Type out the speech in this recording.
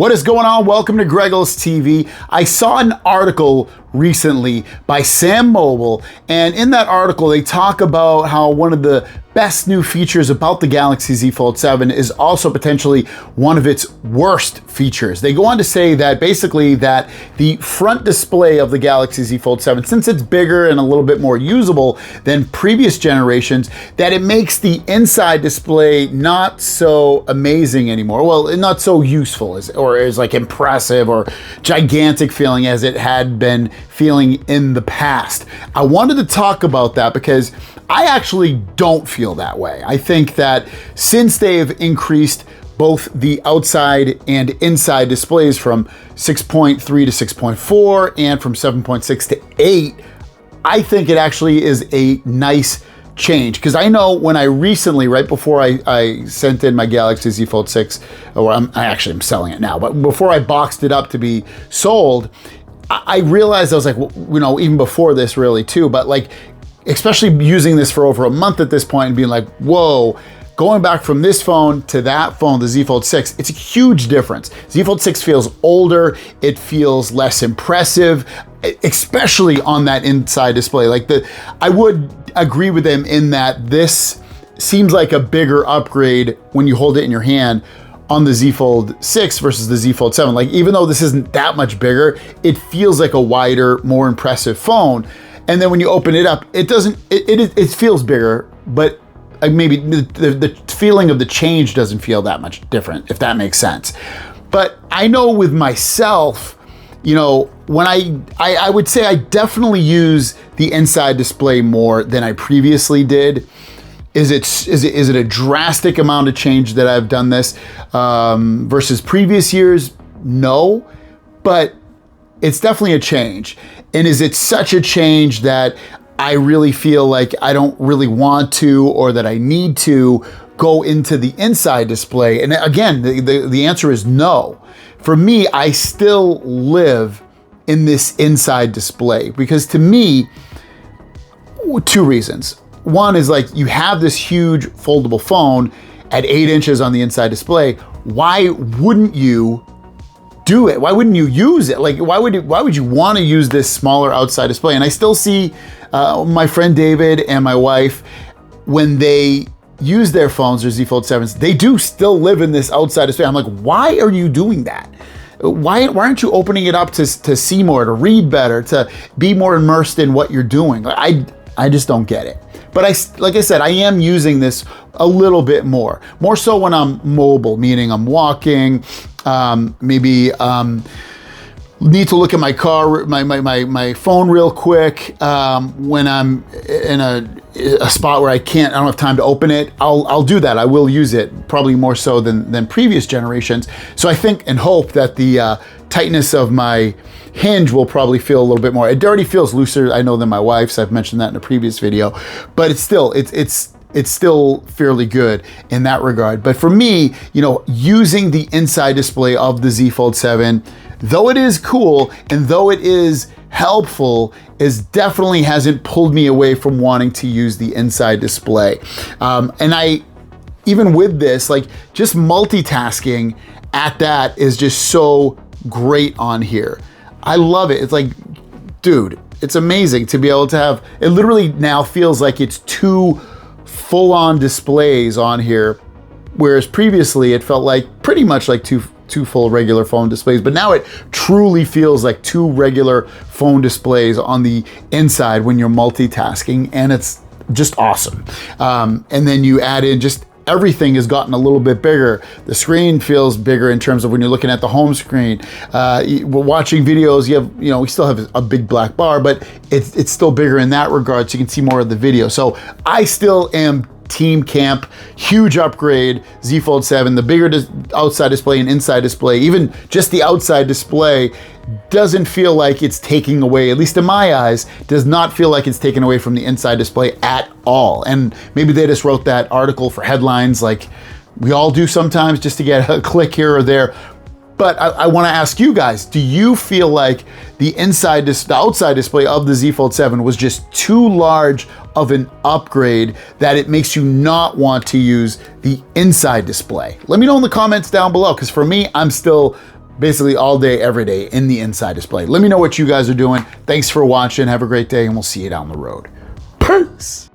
What is going on? Welcome to Greggles TV. I saw an article recently by Sam Mobile, and in that article they talk about how one of the best new features about the Galaxy Z Fold 7 is also potentially one of its worst features. They go on to say that basically that the front display of the Galaxy Z Fold 7, since it's bigger and a little bit more usable than previous generations, that it makes the inside display not so amazing anymore. Well, not so useful or as like impressive or gigantic feeling as it had been feeling in the past. I wanted to talk about that because I actually don't feel that way. I think that since they've increased both the outside and inside displays from 6.3 to 6.4 and from 7.6 to 8, I think it actually is a nice change. Because I know when I recently, right before I sent in my Galaxy Z Fold 6, or I'm selling it now, but before I boxed it up to be sold, I realized I was like, even before this really too, but like, especially using this for over a month at this point and being like, whoa, going back from this phone to that phone, the Z Fold 6, it's a huge difference. Z Fold 6 feels older, it feels less impressive, especially on that inside display. I would agree with them in that this seems like a bigger upgrade when you hold it in your hand on the Z Fold 6 versus the Z Fold 7. Like, even though this isn't that much bigger, it feels like a wider, more impressive phone. And then when you open it up, it feels bigger, but maybe the feeling of the change doesn't feel that much different, if that makes sense. But I know with myself, when I would say I definitely use the inside display more than I previously did. Is it a drastic amount of change that I've done this versus previous years? No, but it's definitely a change. And is it such a change that I really feel like I don't really want to, or that I need to go into the inside display? And again, the answer is no. For me, I still live in this inside display because to me, two reasons. One is like, you have this huge foldable phone at 8 inches on the inside display. Why wouldn't you do it? Why wouldn't you use it? Like, why would you want to use this smaller outside display? And I still see my friend David and my wife, when they use their phones, their Z Fold 7s, they do still live in this outside display. I'm like, why are you doing that? Why aren't you opening it up to see more, to read better, to be more immersed in what you're doing? I just don't get it. But like I said, I am using this a little bit more so when I'm mobile, meaning I'm walking, maybe need to look at my car, my phone real quick. When I'm in a spot where I don't have time to open it, I'll do that. I will use it probably more so than previous generations. So I think and hope that the tightness of my hinge will probably feel a little bit more. It already feels looser, I know, than my wife's. I've mentioned that in a previous video, but it's still fairly good in that regard. But for me, using the inside display of the Z Fold 7, though it is cool and though it is helpful, definitely hasn't pulled me away from wanting to use the inside display. And even with this, like, just multitasking at that is just so great on here. I love it. It's like, dude, it's amazing to be able to have, it literally now feels like it's two full-on displays on here, whereas previously it felt like pretty much like two full regular phone displays, but now it truly feels like two regular phone displays on the inside when you're multitasking, and it's just awesome. And then you add in just everything has gotten a little bit bigger. The screen feels bigger in terms of when you're looking at the home screen. We're watching videos, we still have a big black bar, but it's still bigger in that regard, so you can see more of the video. So I still am Team Camp, huge upgrade, Z Fold 7, the bigger outside display and inside display, even just the outside display doesn't feel like it's taking away, at least in my eyes, does not feel like it's taken away from the inside display at all. And maybe they just wrote that article for headlines like we all do sometimes, just to get a click here or there. But I want to ask you guys, do you feel like the outside display of the Z Fold 7 was just too large of an upgrade that it makes you not want to use the inside display? Let me know in the comments down below, because for me, I'm still basically all day, every day in the inside display. Let me know what you guys are doing. Thanks for watching. Have a great day, and we'll see you down the road. Peace.